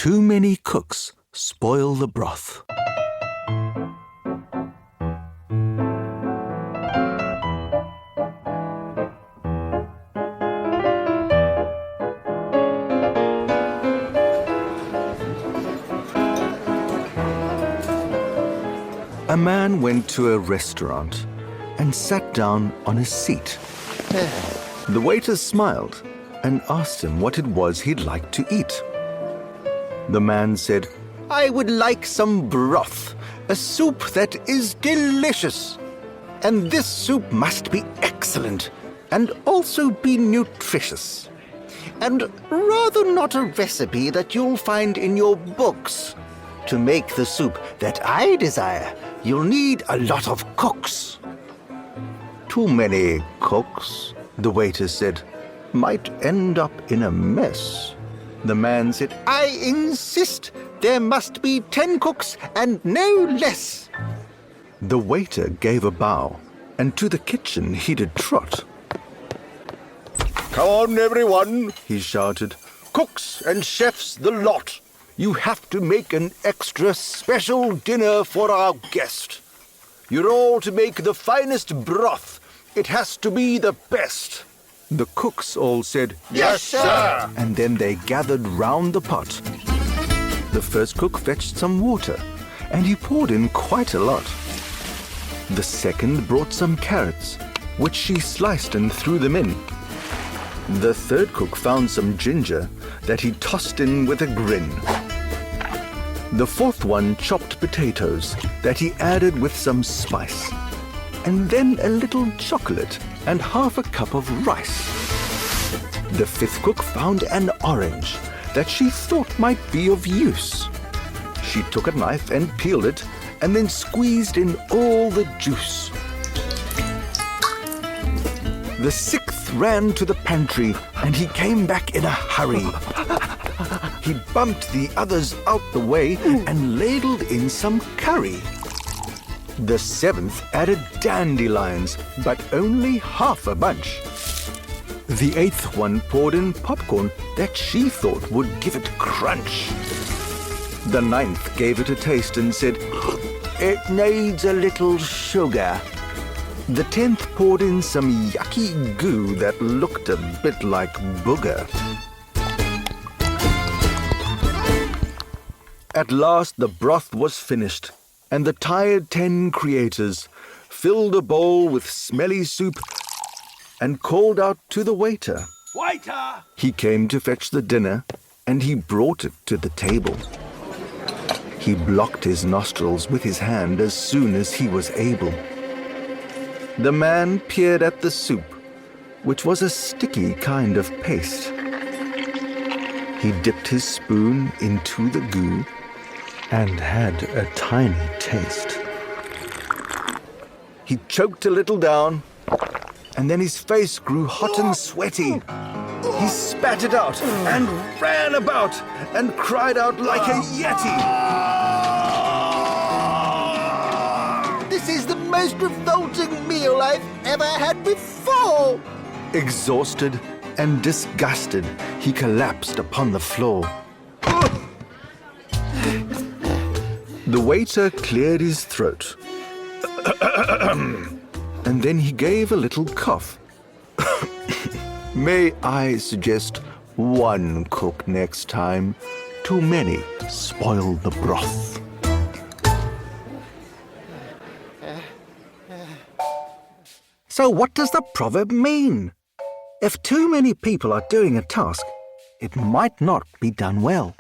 Too many cooks spoil the broth. A man went to a restaurant and sat down on a seat. The waiter smiled and asked him what it was he'd like to eat. The man said, "I would like some broth, a soup that is delicious. And this soup must be excellent and also be nutritious. And rather not a recipe that you'll find in your books. To make the soup that I desire, you'll need a lot of cooks." "Too many cooks," the waiter said, "might end up in a mess." The man said, "I insist. There must be 10 cooks and no less." The waiter gave a bow, and to the kitchen he did trot. "Come on, everyone," he shouted. "Cooks and chefs the lot. You have to make an extra special dinner for our guest. You're all to make the finest broth. It has to be the best." The cooks all said, "Yes, sir!" And then they gathered round the pot. The first cook fetched some water, and he poured in quite a lot. The second brought some carrots, which she sliced and threw them in. The third cook found some ginger that he tossed in with a grin. The fourth one chopped potatoes that he added with some spice, and then a little chocolate and half a cup of rice. The fifth cook found an orange that she thought might be of use. She took a knife and peeled it, and then squeezed in all the juice. The sixth ran to the pantry, and he came back in a hurry. He bumped the others out the way and ladled in some curry. The seventh added dandelions, but only half a bunch. The eighth one poured in popcorn that she thought would give it crunch. The ninth gave it a taste and said, "It needs a little sugar." The 10th poured in some yucky goo that looked a bit like booger. At last the broth was finished, and the tired 10 creators filled a bowl with smelly soup and called out to the waiter. "Waiter!" He came to fetch the dinner, and he brought it to the table. He blocked his nostrils with his hand as soon as he was able. The man peered at the soup, which was a sticky kind of paste. He dipped his spoon into the goo and had a tiny taste. He choked a little down, and then his face grew hot and sweaty. He spat it out and ran about and cried out like a yeti. "This is the most revolting meal I've ever had before!" Exhausted and disgusted, he collapsed upon the floor. The waiter cleared his throat, and then he gave a little cough. "May I suggest one cook next time? Too many spoil the broth." So what does the proverb mean? If too many people are doing a task, it might not be done well.